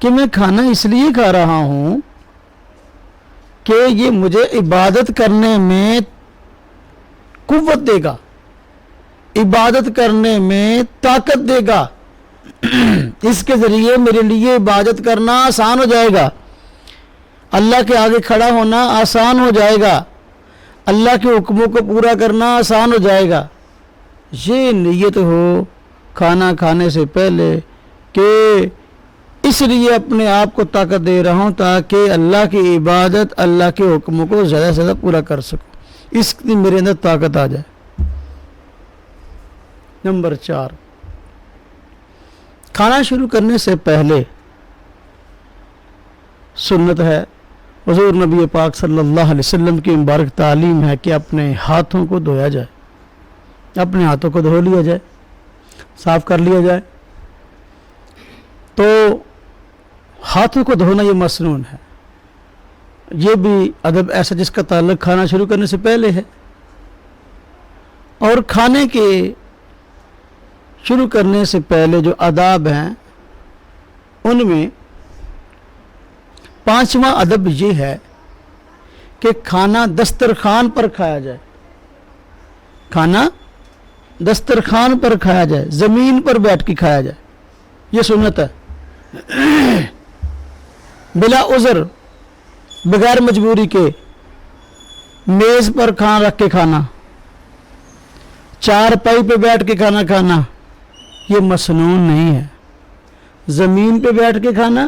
کہ میں کھانا اس لیے کھا رہا ہوں کہ یہ مجھے عبادت کرنے میں قوت دے گا، عبادت کرنے میں طاقت دے گا، اس کے ذریعے میرے لیے عبادت کرنا آسان ہو جائے گا، اللہ کے آگے کھڑا ہونا آسان ہو جائے گا، اللہ کے حکموں کو پورا کرنا آسان ہو جائے گا۔ یہ نیت ہو کھانا کھانے سے پہلے کہ اس لیے اپنے آپ کو طاقت دے رہا ہوں تاکہ اللہ کی عبادت، اللہ کے حکموں کو زیادہ سے زیادہ پورا کر سکوں، اس کی میرے اندر طاقت آ جائے۔ نمبر 4، کھانا شروع کرنے سے پہلے سنت ہے، حضور نبی پاک صلی اللہ علیہ وسلم کی مبارک تعلیم ہے کہ اپنے ہاتھوں کو دھویا جائے، اپنے ہاتھوں کو دھو لیا جائے، صاف کر لیا جائے۔ تو ہاتھوں کو دھونا یہ مسنون ہے، یہ بھی ادب ایسا جس کا تعلق کھانا شروع کرنے سے پہلے ہے۔ اور کھانے کے شروع کرنے سے پہلے جو آداب ہیں ان میں 5واں ادب یہ ہے کہ کھانا دسترخوان پر کھایا جائے، کھانا دسترخوان پر کھایا جائے، زمین پر بیٹھ کے کھایا جائے، یہ سنت ہے۔ بلا عذر، بغیر مجبوری کے میز پر کھانا رکھ کے کھانا، چارپائی پہ بیٹھ کے کھانا کھانا، یہ مسنون نہیں ہے۔ زمین پہ بیٹھ کے کھانا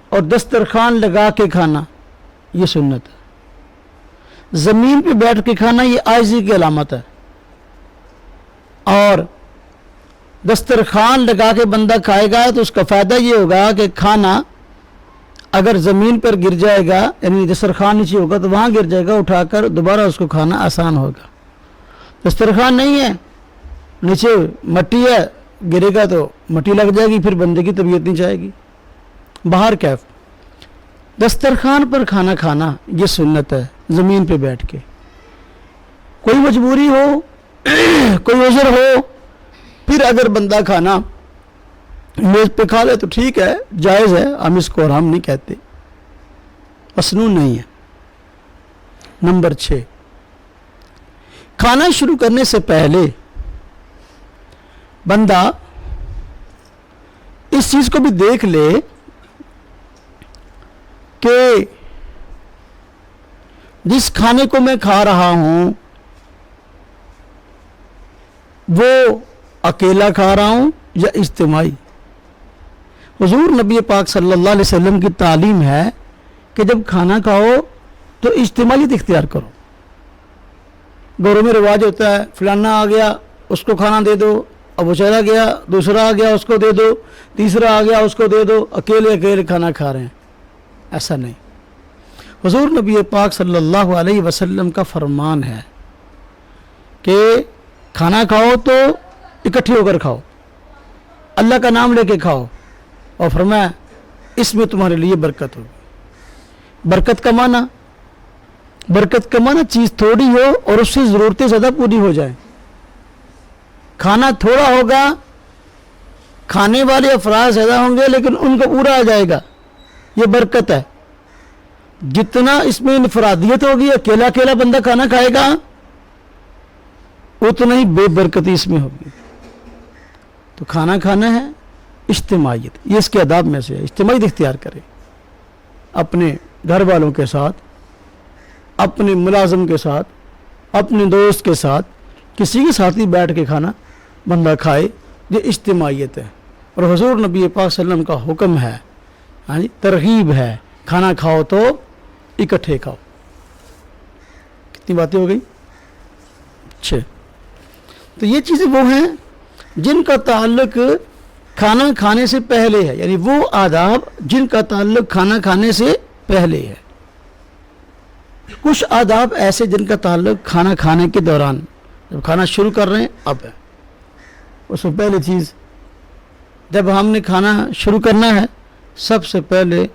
اور دسترخوان لگا کے کھانا یہ سنت ہے۔ زمین پہ بیٹھ کے کھانا یہ عاجزی کی علامت ہے، اور دسترخوان لگا کے بندہ کھائے گا تو اس کا فائدہ یہ ہوگا کہ کھانا اگر زمین پر گر جائے گا، یعنی دسترخوان نیچے ہوگا تو وہاں گر جائے گا، اٹھا کر دوبارہ اس کو کھانا آسان ہوگا۔ دسترخوان نہیں ہے، نیچے مٹی ہے، گرے گا تو مٹی لگ جائے گی، پھر بندے کی طبیعت نہیں جائے گی۔ باہر کیف دسترخوان پر کھانا کھانا یہ سنت ہے، زمین پہ بیٹھ کے۔ کوئی مجبوری ہو، کوئی عذر ہو، پھر اگر بندہ کھانا میز پہ کھا لے تو ٹھیک ہے، جائز ہے، ہم اس کو حرام نہیں کہتے، مسنون نہیں ہے۔ نمبر 6، کھانا شروع کرنے سے پہلے بندہ اس چیز کو بھی دیکھ لے کہ جس کھانے کو میں کھا رہا ہوں وہ اکیلا کھا رہا ہوں یا اجتماعی۔ حضور نبی پاک صلی اللہ علیہ وسلم کی تعلیم ہے کہ جب کھانا کھاؤ تو اجتماعیت اختیار کرو۔ گھروں میں رواج ہوتا ہے، فلانا آ گیا اس کو کھانا دے دو، اب وہ چلا گیا، دوسرا آ گیا اس کو دے دو، تیسرا آ گیا اس کو دے دو، اکیلے اکیلے کھانا کھا رہے ہیں۔ ایسا نہیں، حضور نبی پاک صلی اللہ علیہ وسلم کا فرمان ہے کہ کھانا کھاؤ تو اکٹھے ہو کر کھاؤ، اللہ کا نام لے کے کھاؤ، اور فرمایا اس میں تمہارے لیے برکت ہوگی۔ برکت کا معنی چیز تھوڑی ہو اور اس سے ضرورتیں زیادہ پوری ہو جائیں۔ کھانا تھوڑا ہوگا، کھانے والے افراد زیادہ ہوں گے لیکن ان کو پورا آ جائے گا، یہ برکت ہے۔ جتنا اس میں انفرادیت ہوگی، اکیلا اکیلا بندہ کھانا کھائے گا، اتنا ہی بے برکتی اس میں ہوگی۔ تو کھانا کھانا ہے اجتماعیت، یہ اس کے آداب میں سے ہے، اجتماعیت اختیار کرے، اپنے گھر والوں کے ساتھ، اپنے ملازم کے ساتھ، اپنے دوست کے ساتھ، کسی کے ساتھ ہی بیٹھ کے کھانا بندہ کھائے، یہ اجتماعیت ہے۔ اور حضور نبی پاک صلی اللہ علیہ وسلم کا حکم ہے، ہاں جی، ترغیب ہے، کھانا کھاؤ تو اکٹھے کھاؤ۔ کتنی باتیں ہو گئی؟ اچھا، تو یہ چیزیں وہ ہیں جن کا تعلق کھانا کھانے سے پہلے ہے، یعنی وہ آداب جن کا تعلق کھانا کھانے سے پہلے ہے۔ کچھ آداب ایسے جن کا تعلق کھانا کھانے کے دوران، جب کھانا شروع کر رہے ہیں اب ہے۔ اس سے پہلی چیز، جب ہم نے کھانا شروع کرنا ہے سب سے پہلے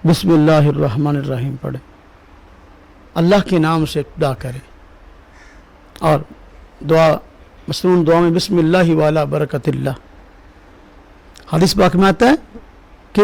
بسم اللہ الرحمن الرحیم پڑھے، اللہ کے نام سے ابتدا کرے، اور دعا مسنون دعا میں بسم اللہ والا برکت اللہ۔ حدیث پاک میں آتا ہے کہ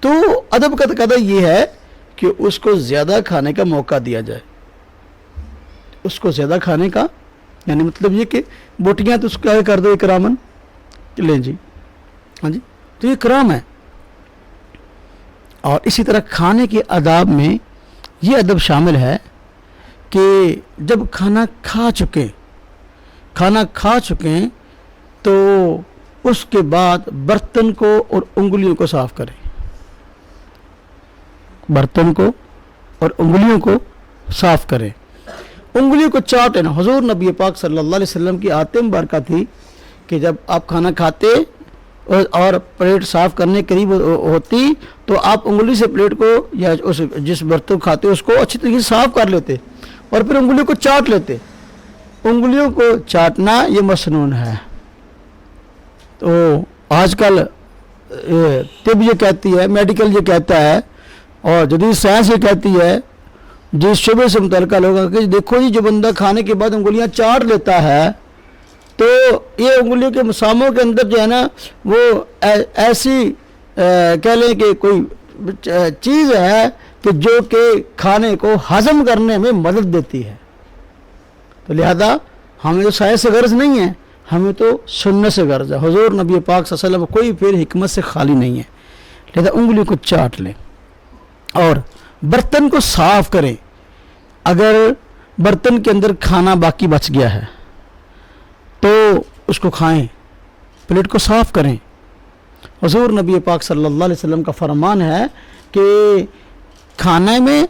تو ادب کا تقاضا یہ ہے کہ اس کو زیادہ کھانے کا موقع دیا جائے، اس کو زیادہ کھانے کا، یعنی مطلب یہ کہ بوٹیاں تو اس کو کیا کر دو اکرامن، لیں جی، ہاں جی، تو یہ اکرام ہے۔ اور اسی طرح کھانے کے آداب میں یہ ادب شامل ہے کہ جب کھانا کھا چکیں تو اس کے بعد برتن کو اور انگلیوں کو صاف کریں، برتن کو اور انگلیوں کو صاف کریں، انگلیوں کو چاٹیں نا۔ حضور نبی پاک صلی اللہ علیہ وسلم کی عادت مبارکہ تھی کہ جب آپ کھانا کھاتے اور پلیٹ صاف کرنے قریب ہوتی تو آپ انگلی سے پلیٹ کو یا جس برتن کھاتے اس کو اچھی طریقے سے صاف کر لیتے اور پھر انگلیوں کو چاٹ لیتے۔ انگلیوں کو چاٹنا یہ مسنون ہے۔ تو آج کل طب یہ کہتی ہے، میڈیکل یہ کہتا ہے اور جدید سائنس یہ کہتی ہے جس شعبے سے متعلقہ لوگوں کہ دیکھو جی جو بندہ کھانے کے بعد انگلیاں چاٹ لیتا ہے تو یہ انگلیوں کے مساموں کے اندر جو ہے نا وہ ایسی کہہ لیں کہ کوئی چیز ہے کہ جو کہ کھانے کو ہضم کرنے میں مدد دیتی ہے۔ تو لہذا ہمیں تو سائنس سے غرض نہیں ہے، ہمیں تو سنت سے غرض ہے۔ حضور نبی پاک صلی اللہ علیہ وسلم کوئی پھر حکمت سے خالی نہیں ہے، لہذا انگلیوں کو چاٹ لیں اور برتن کو صاف کریں۔ اگر برتن کے اندر کھانا باقی بچ گیا ہے تو اس کو کھائیں، پلیٹ کو صاف کریں۔ حضور نبی پاک صلی اللہ علیہ وسلم کا فرمان ہے کہ کھانے میں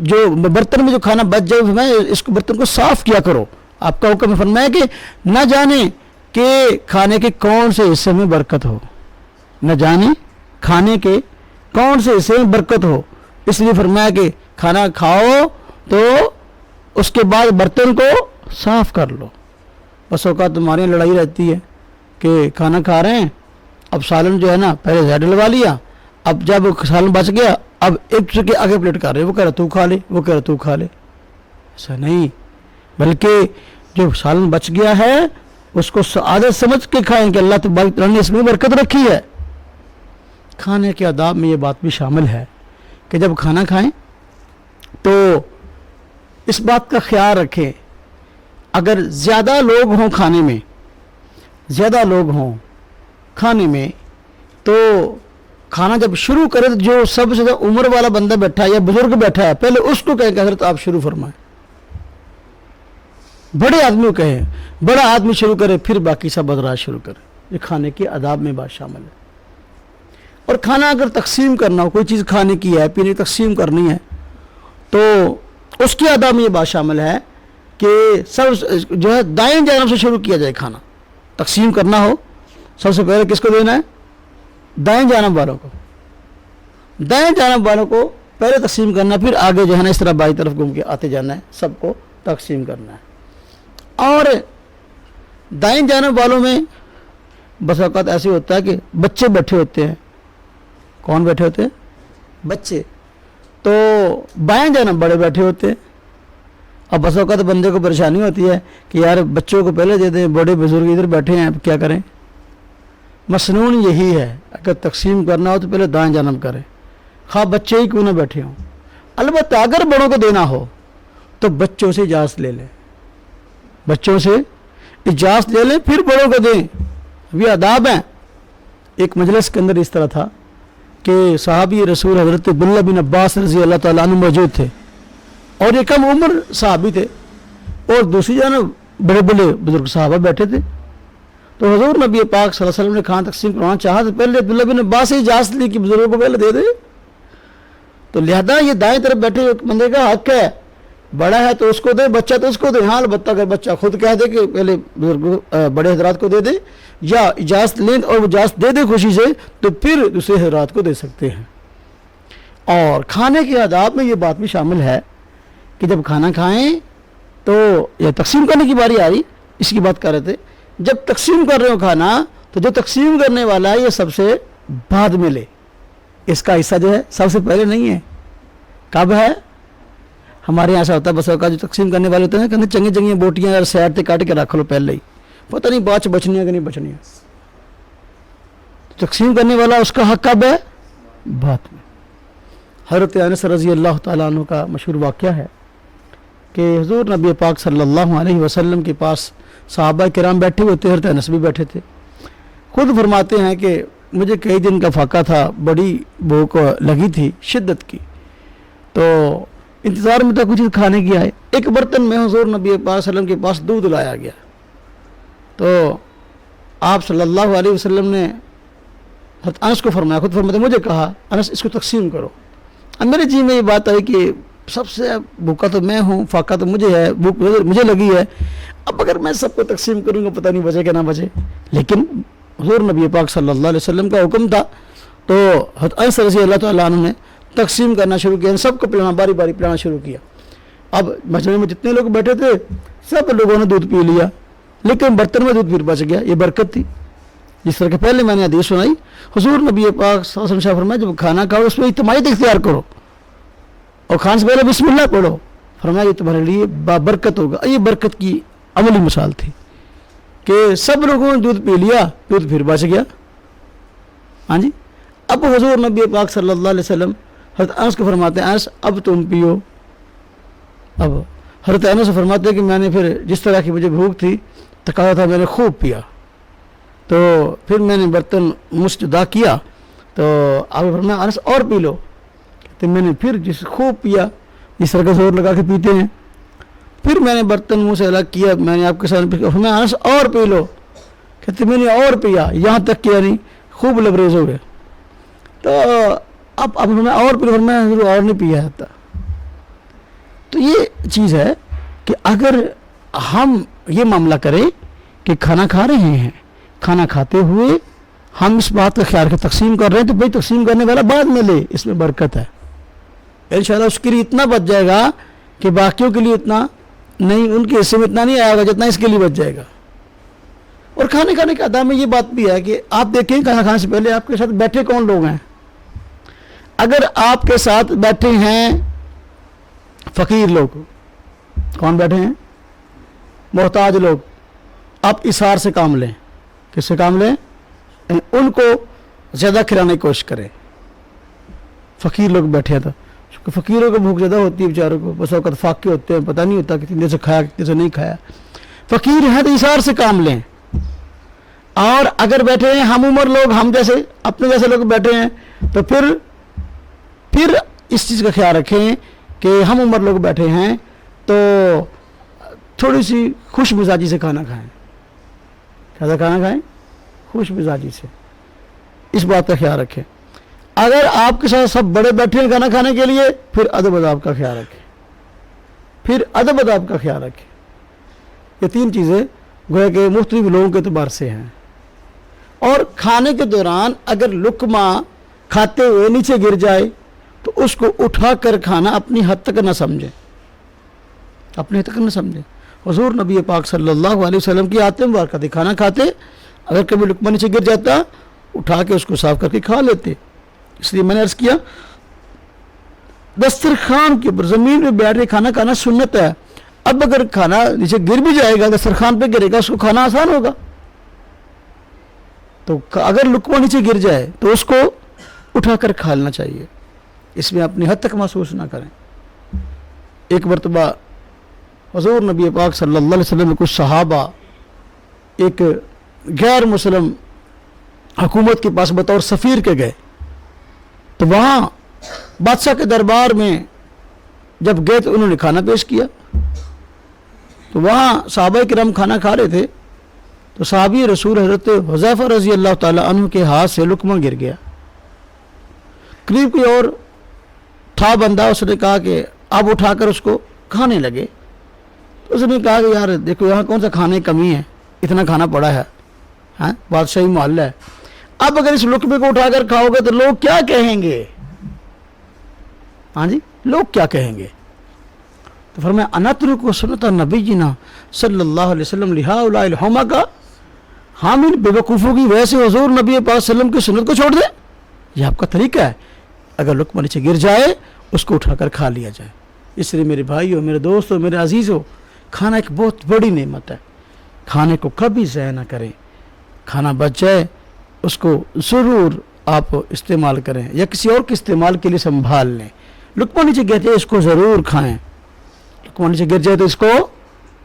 جو برتن میں جو کھانا بچ جائے میں اس کو برتن کو صاف کیا کرو۔ آپ کا حکم فرمایا کہ نہ جانے کہ کھانے کے کون سے حصے میں برکت ہو، نہ جانے کھانے کے کون سے حصے میں برکت ہو، اس لیے فرمایا کہ کھانا کھاؤ تو اس کے بعد برتن کو صاف کر لو۔ بس اوقات تمہاری لڑائی رہتی ہے کہ کھانا کھا رہے ہیں، اب سالن جو ہے نا پہلے زیادہ ڈلوا لیا، اب جب سالن بچ گیا اب ایک دوسرے کے آگے پلیٹ کر رہے، وہ کہہ رہا تو کھا لے، وہ کہہ رہا تو کھا لے۔ ایسا نہیں، بلکہ جو سالن بچ گیا ہے اس کو عادت سمجھ کے کھائیں کہ اللہ تبارک تعالیٰ نے اس میں برکت رکھی ہے۔ کھانے کے آداب میں یہ بات بھی شامل ہے کہ جب کھانا کھائیں تو اس بات کا خیال رکھیں اگر زیادہ لوگ ہوں کھانے میں تو کھانا جب شروع کرے تو جو سب سے زیادہ عمر والا بندہ بیٹھا ہے یا بزرگ بیٹھا ہے پہلے اس کو کہیں کہ حضرت آپ شروع فرمائیں، بڑے آدمی کو کہیں، بڑا آدمی شروع کرے پھر باقی سب حضرات شروع کرے۔ یہ کھانے کے آداب میں بات شامل ہے۔ اور کھانا اگر تقسیم کرنا ہو، کوئی چیز کھانے کی ہے پینے تقسیم کرنی ہے تو اس کے آداب میں یہ بات شامل ہے کہ سب جو ہے دائیں جانب سے شروع کیا جائے۔ کھانا تقسیم کرنا ہو سب سے پہلے کس کو دینا ہے؟ دائیں جانب والوں کو، دائیں جانب والوں کو پہلے تقسیم کرنا، پھر آگے جو ہے نا اس طرح بائیں طرف گھوم کے آتے جانا ہے، سب کو تقسیم کرنا ہے۔ اور دائیں جانب والوں میں بس اوقات ایسے ہوتا ہے کہ بچے بیٹھے ہوتے ہیں۔ کون بیٹھے ہوتے ہیں؟ بچے۔ تو بائیں جانب بڑے بیٹھے ہوتے ہیں۔ اب بس اوقات بندے کو پریشانی ہوتی ہے کہ یار بچوں کو پہلے دے دیں، بڑے بزرگ ادھر بیٹھے ہیں، اب کیا کریں؟ مسنون یہی ہے اگر تقسیم کرنا ہو تو پہلے دائیں جانب کریں، خواہ بچے ہی کیوں نہ بیٹھے ہوں۔ البتہ اگر بڑوں کو دینا ہو تو بچوں سے اجازت لے لیں، بچوں سے اجازت لے لیں پھر بڑوں کو دیں۔ یہ آداب ہیں۔ ایک مجلس کے اندر اس طرح تھا کہ صحابی رسول حضرت عبداللہ بن عباس رضی اللہ تعالیٰ عنہ موجود تھے اور یہ کم عمر صحابی تھے اور دوسری جانب بڑے بڑے بزرگ صحابہ بیٹھے تھے۔ تو حضور نبی پاک صلی اللہ علیہ وسلم نے کھانا تقسیم کروانا چاہا تو پہلے عبداللہ بن عباس سے اجازت لی کہ بزرگوں کو پہلے دے دے۔ تو لہذا یہ دائیں طرف بیٹھے بندے کا حق ہے، بڑا ہے تو اس کو دے، بچہ تو اس کو دے۔ ہاں البتہ اگر بچہ خود کہہ دے کہ پہلے بزرگ بڑے حضرات کو دے دے یا اجازت لیں اور وہ اجازت دے دے خوشی سے تو پھر دوسرے حضرات کو دے سکتے ہیں۔ اور کھانے کے آداب میں یہ بات بھی شامل ہے کہ جب کھانا کھائیں تو یہ تقسیم کرنے کی باری آ رہی، اس کی بات کر رہے تھے، جب تقسیم کر رہے ہو کھانا تو جو تقسیم کرنے والا ہے یہ سب سے بعد میں لے، اس کا حصہ جو ہے سب سے پہلے نہیں ہے۔ کب ہے؟ ہمارے یہاں ایسا ہوتا ہے بس اوقات جو تقسیم کرنے والے ہوتے ہیں کہ چنگی چنگی بوٹیاں اور سیڈ سے کاٹ کے رکھ لو پہلے ہی، پتہ نہیں بعد بچنی ہے کہ نہیں بچنی ہے۔ تقسیم کرنے والا اس کا حق کب ہے؟ بات میں۔ حضرت انس رضی اللہ تعالیٰ عنہ کا مشہور واقعہ ہے کہ حضور نبی پاک صلی اللہ علیہ وسلم کے پاس صحابہ کرام بیٹھے ہوئے تھے، حضرت انس بھی بیٹھے تھے۔ خود فرماتے ہیں کہ مجھے کئی دن کا فاقہ تھا، بڑی بھوک لگی تھی شدت کی، تو انتظار میں تھا کچھ کھانے کی آئے۔ ایک برتن میں حضور نبی پاک صلی اللہ علیہ وسلم کے پاس دودھ لایا گیا، تو آپ صلی اللہ علیہ وسلم نے حضرت انس کو فرمایا، خود فرماتے مجھے کہا انس اس کو تقسیم کرو۔ اب میرے جی میں یہ بات آئی کہ سب سے بھوکا تو میں ہوں، فاقہ تو مجھے ہے، بھوک مجھے لگی ہے، اب اگر میں سب کو تقسیم کروں گا پتہ نہیں بچے کہ نہ بچے، لیکن حضور نبی پاک صلی اللہ علیہ وسلم کا حکم تھا، تو حضرت انس رضی اللہ تعالیٰ عنہ نے تقسیم کرنا شروع کیا، سب کو پلانا، باری باری پلانا شروع کیا۔ اب مجمع میں جتنے لوگ بیٹھے تھے سب لوگوں نے دودھ پی لیا، لیکن برتن میں دودھ پھر بچ گیا۔ یہ برکت تھی، جس طرح کہ پہلے میں نے حدیث سنائی، حضور نبی پاک صلی اللہ علیہ وسلم شاہ فرمایا جب کھانا کھاؤ اس میں اجتماعیت اختیار کرو اور کھانے سے پہلے بسم اللہ پڑھو، فرمایا یہ تمہارے لیے برکت ہوگا۔ یہ برکت کی عملی مثال تھی کہ سب لوگوں نے دودھ پی لیا، دودھ پھر بچ گیا۔ ہاں جی، اب حضور نبی پاک صلی اللہ علیہ وسلم حضرت انس کو فرماتے ہیں انس اب تم پیو۔ اب حضرت انس فرماتے ہیں کہ میں نے پھر جس طرح کی مجھے بھوک تھی، تقاضا تھا، میں نے خوب پیا، تو پھر میں نے برتن مجھ سے جدا کیا، تو آپ فرمایا انس اور پی لو، تو میں نے پھر خوب پیا، جس طرح کا زور لگا کے پیتے ہیں۔ پھر میں نے برتن منہ سے الگ کیا، میں نے آپ کے ساتھ فرمایا انس اور پی لو، کہتے میں نے اور پیا، یہاں تک کیا نہیں خوب لبریز ہو گئے۔ تو اب میں اور پی لو، میں اور نہیں پیا جاتا۔ تو یہ چیز ہے کہ اگر ہم یہ معاملہ کریں کہ کھانا کھا رہے ہیں، کھانا کھاتے ہوئے ہم اس بات کا خیال کہ تقسیم کر رہے ہیں، تو بھائی تقسیم کرنے والا بعد میں لے، اس میں برکت ہے، انشاءاللہ اس کے لیے اتنا بچ جائے گا کہ باقیوں کے لیے اتنا نہیں، ان کے حصے میں اتنا نہیں آئے گا جتنا اس کے لیے بچ جائے گا۔ اور کھانے کے ادب میں یہ بات بھی ہے کہ آپ دیکھیں کھانا کھانے سے پہلے آپ کے ساتھ بیٹھے کون لوگ ہیں۔ اگر آپ کے ساتھ بیٹھے ہیں فقیر لوگ، کون بیٹھے ہیں؟ محتاج لوگ، آپ اثار سے کام لیں۔ کس سے کام لیں؟ ان کو زیادہ کھلانے کی کوشش کریں۔ فقیر لوگ بیٹھے تھا، فقیروں کو بھوک زیادہ ہوتی ہے بیچاروں کو، بس اوقات فاقے ہوتے ہیں، پتہ نہیں ہوتا کتنی دیر سے کھایا کتنی سے نہیں کھایا۔ فقیر ہیں تو اثار سے کام لیں۔ اور اگر بیٹھے ہیں ہم عمر لوگ، ہم جیسے اپنے جیسے لوگ بیٹھے ہیں، تو پھر اس چیز کا خیال رکھیں کہ ہم عمر لوگ بیٹھے ہیں تو تھوڑی سی خوش مزاجی سے کھانا کھائیں۔ کیسا کھانا کھائیں؟ خوش مزاجی سے، اس بات کا خیال رکھیں۔ اگر آپ کے ساتھ سب بڑے بیٹھے ہیں کھانا کھانے کے لیے، پھر ادب اداب کا خیال رکھیں، پھر ادب اداب کا خیال رکھیں۔ یہ تین چیزیں گویا کہ مختلف لوگوں کے اعتبار سے ہیں۔ اور کھانے کے دوران اگر لقمہ کھاتے ہوئے نیچے گر جائے تو اس کو اٹھا کر کھانا اپنی حد تک نہ سمجھیں، اپنے حد تک نہ سمجھیں۔ حضور نبی پاک صلی اللہ علیہ وسلم کی عادت مبارکہ تھی، کھانا کھاتے اگر کبھی لقمہ نیچے گر جاتا اٹھا کے اس کو صاف کر کے کھا لیتے۔ اس لیے میں نے عرض کیا دسترخوان کے اوپر زمین پہ بیٹھ کے کھانا کھانا سنت ہے۔ اب اگر کھانا نیچے گر بھی جائے گا، دسترخوان پہ گرے گا، اس کو کھانا آسان ہوگا۔ تو اگر لقمہ نیچے گر جائے تو اس کو اٹھا کر کھا لینا چاہیے، اس میں اپنی حد تک محسوس نہ کریں۔ ایک مرتبہ حضور نبی پاک صلی اللہ علیہ وسلم کچھ صحابہ ایک غیر مسلم حکومت کے پاس بطور سفیر کے گئے، تو وہاں بادشاہ کے دربار میں جب گئے تو انہوں نے کھانا پیش کیا، تو وہاں صحابہ کرام کھانا کھا رہے تھے، تو صحابی رسول حضرت حذیفہ رضی اللہ تعالیٰ عنہ کے ہاتھ سے لقمہ گر گیا۔ قریب کوئی اور تھا بندہ، اس نے کہا کہ اب اٹھا کر اس کو کھانے لگے، تو اس نے کہا کہ یار دیکھو یہاں کون سا کھانے کی کمی ہے، اتنا کھانا پڑا ہے، ہاں بادشاہی محل ہے، اب اگر اس لقمے کو اٹھا کر کھاؤ گے تو لوگ کیا کہیں گے؟ ہاں جی، لوگ کیا کہیں گے؟ تو فرمایا انترک سنت نبینا صلی اللہ علیہ وسلم لہؤلاء الحمقى، ہم ان بے وقوفوں کی وجہ سے حضور نبی پاک صلی اللہ علیہ وسلم کی سنت کو چھوڑ دیں؟ یہ آپ کا طریقہ ہے؟ اگر لقمہ نیچے گر جائے اس کو اٹھا کر کھا لیا جائے۔ اس لیے میرے بھائیو، میرے دوستو، میرے عزیزو، کھانا ایک بہت بڑی نعمت ہے، کھانے کو کبھی ضائع نہ کریں۔ کھانا بچ جائے اس کو ضرور آپ استعمال کریں یا کسی اور کے استعمال کے لیے سنبھال لیں. لقمہ نیچے گر جائے اس کو ضرور کھائیں. لقمہ نیچے گر جائے تو اس کو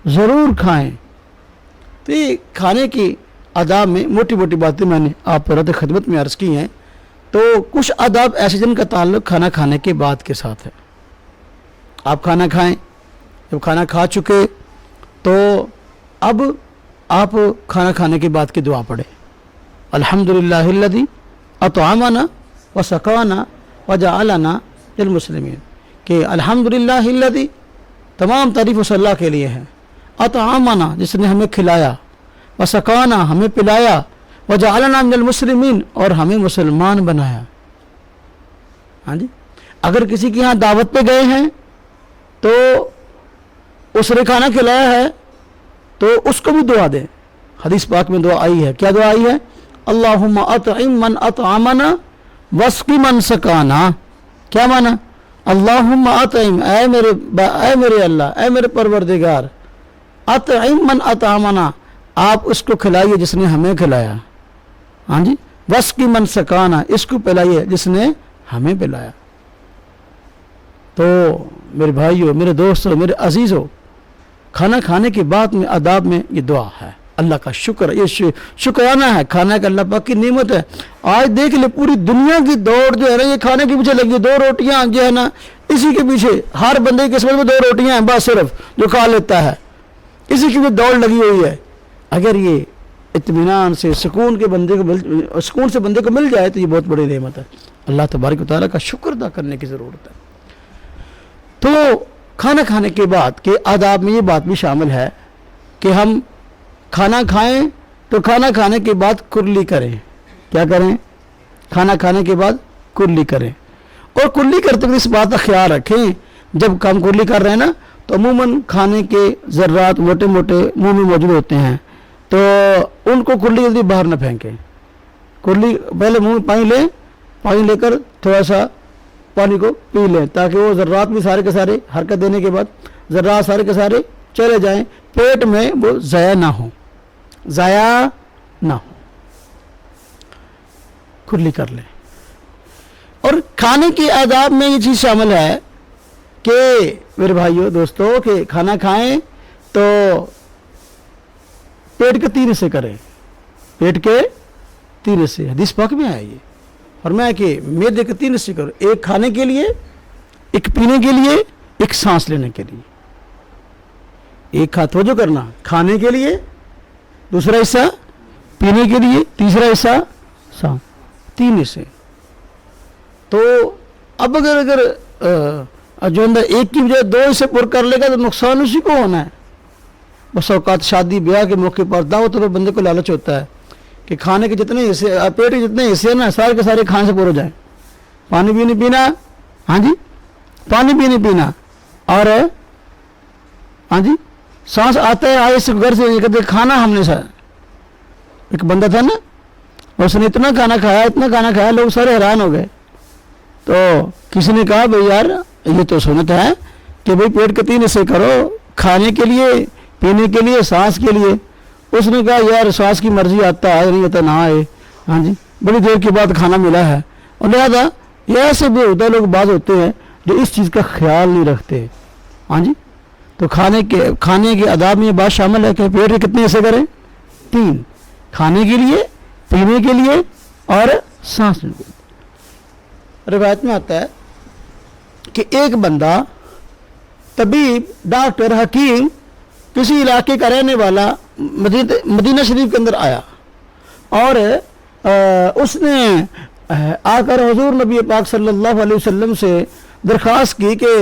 ضرور کھائیں. تو یہ کھانے کی آداب میں موٹی موٹی باتیں میں نے آپ رد خدمت میں عرض کی ہیں. تو کچھ آداب ایسے جن کا تعلق کھانا کھانے کے بعد کے ساتھ ہے. آپ کھانا کھائیں, جب کھانا کھا چکے تو اب آپ کھانا کھانے کے بعد کی دعا پڑھیں. الحمدللہ الذی اطعمنا وسقانا وجعلنا للمسلمین, کہ الحمدللہ الذی تمام تعریف اس اللہ کے لیے ہے, اطعمنا جس نے ہمیں کھلایا, وسقانا ہمیں پلایا, وجعلنا من المسلمین اور ہمیں مسلمان بنایا. ہاں جی, اگر کسی کے یہاں دعوت پہ گئے ہیں تو اس نے کھانا کھلایا ہے تو اس کو بھی دعا دیں. حدیث پاک میں دعا آئی ہے. کیا دعا آئی ہے؟ اللہم اطعم من اطعمنا واسقی من سقانا. کیا معنی؟ اللہم اطعم, اے میرے اللہ, اے میرے پروردگار, اطعم من اطعمنا, آپ اس کو کھلائیے جس نے ہمیں کھلایا. ہاں جی, واسقی من سقانا, اس کو پلائیے جس نے ہمیں پلایا. تو میرے بھائیو, میرے دوستو, میرے عزیزو, کھانا کھانے کے بعد میں آداب میں یہ دعا ہے. اللہ کا شکر, یہ شکرانہ ہے کھانا کا, اللہ پاک کی نعمت ہے. آج دیکھ لے پوری دنیا کی دوڑ جو ہے نا یہ کھانے کے پیچھے لگی ہے. 2 روٹیاں جو ہے نا اسی کے پیچھے, ہر بندے کی قسمت میں 2 روٹیاں ہیں بس صرف جو کھا لیتا ہے, اسی کی بھی دوڑ لگی ہوئی ہے. اگر یہ اطمینان سے سکون سے بندے کو مل جائے تو یہ بہت بڑی نعمت ہے. اللہ تبارک و تعالیٰ کا شکر ادا کرنے کی ضرورت ہے. تو کھانا کھانے کے بعد کے آداب میں یہ بات بھی شامل ہے کہ ہم کھانا کھائیں تو کھانا کھانے کے بعد کرلی کریں. کیا کریں؟ کھانا کھانے کے بعد کرلی کریں. اور کرلی کرتے ہوئے اس بات کا خیال رکھیں, جب ہم کرلی کر رہے ہیں نا تو عموماً کھانے کے ذرات موٹے موٹے منہ میں موجود ہوتے ہیں, تو ان کو کرلی جلدی باہر نہ پھینکیں. کرلی پہلے منہ میں پانی لیں, پانی لے کر تھوڑا سا پانی کو پی لیں تاکہ وہ ذرات بھی سارے کے سارے حرکت دینے کے بعد ذرات سارے کے سارے چلے جائیں, پیٹ میں وہ ضائع نہ ہو. کھلی کر لیں. اور کھانے کی آداب میں یہ چیز شامل ہے کہ میرے بھائیو دوستو کہ کھانا کھائیں تو پیٹ کے 3 حصے کریں. پیٹ کے 3 حصے حدیث پاک میں آیا, یہ فرمایا کہ معدے کے 3 حصے کرو, ایک کھانے کے لیے, ایک پینے کے لیے, ایک سانس لینے کے لیے. ایک توجہ کرنا, کھانے کے لیے, دوسرا حصہ پینے کے لیے, تیسرا حصہ سانس, 3 حصے. تو اب اگر جو اندر ایک کی بجائے 2 حصے پر کر لے گا تو نقصان اسی کو ہونا ہے. بس اوقات شادی بیاہ کے موقع پر دعوت پر بندے کو لالچ ہوتا ہے کہ کھانے کے جتنے حصے, پیٹ کے جتنے حصے ہیں نا سارے کے سارے کھانے سے پور ہو جائیں. پانی بھی نہیں پینا, ہاں جی, پانی بھی نہیں پینا, اور ہاں جی سانس آتا ہے آئے سے گھر سے کہتے کھانا ہم نے سا. ایک بندہ تھا نا, اس نے اتنا کھانا کھایا لوگ سارے حیران ہو گئے. تو کسی نے کہا بھائی یار یہ تو سنت ہے کہ بھائی پیٹ کے 3 حصے کرو, کھانے کے لیے, پینے کے لیے, سانس کے لیے. اس نے کہا یار سانس کی مرضی آتا ہے نہیں آتا نہ آئے. ہاں جی, بڑی دیر کے بعد کھانا ملا ہے. اور لہٰذا یہ ایسے بھی ہوتا ہے, لوگ بعض ہوتے ہیں جو اس چیز کا خیال نہیں رکھتے. ہاں جی, تو کھانے کے آداب میں یہ بات شامل ہے کہ پیٹ کے کتنے حصے کریں؟ 3, کھانے کے لیے, پینے کے لیے اور سانس لینے کے لیے. روایت میں آتا ہے کہ ایک بندہ طبیب, ڈاکٹر, حکیم کسی علاقے کا رہنے والا مدینہ شریف کے اندر آیا اور اس نے آ کر حضور نبی پاک صلی اللہ علیہ وسلم سے درخواست کی کہ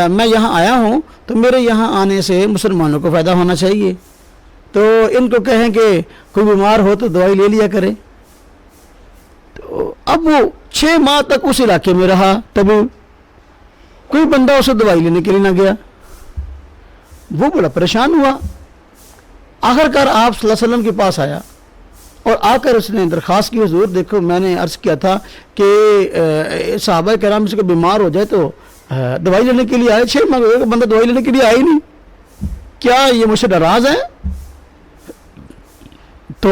میں یہاں آیا ہوں تو میرے یہاں آنے سے مسلمانوں کو فائدہ ہونا چاہیے, تو ان کو کہیں کہ کوئی بیمار ہو تو دوائی لے لیا کرے. تو اب وہ 6 ماہ تک اس علاقے میں رہا, تبھی کوئی بندہ اسے دوائی لینے کے لیے نہ گیا. وہ بڑا پریشان ہوا. آخرکار آپ صلی اللہ علیہ وسلم کے پاس آیا اور آ کر اس نے درخواست کی, حضور دیکھو میں نے عرض کیا تھا کہ صحابہ کرام سے کوئی بیمار ہو جائے تو دوائی لینے کے لیے آئے, 6 ماہ ہوئے بندہ دوائی لینے کے لیے آیا ہی نہیں, کیا یہ مجھ سے ناراض ہے؟ تو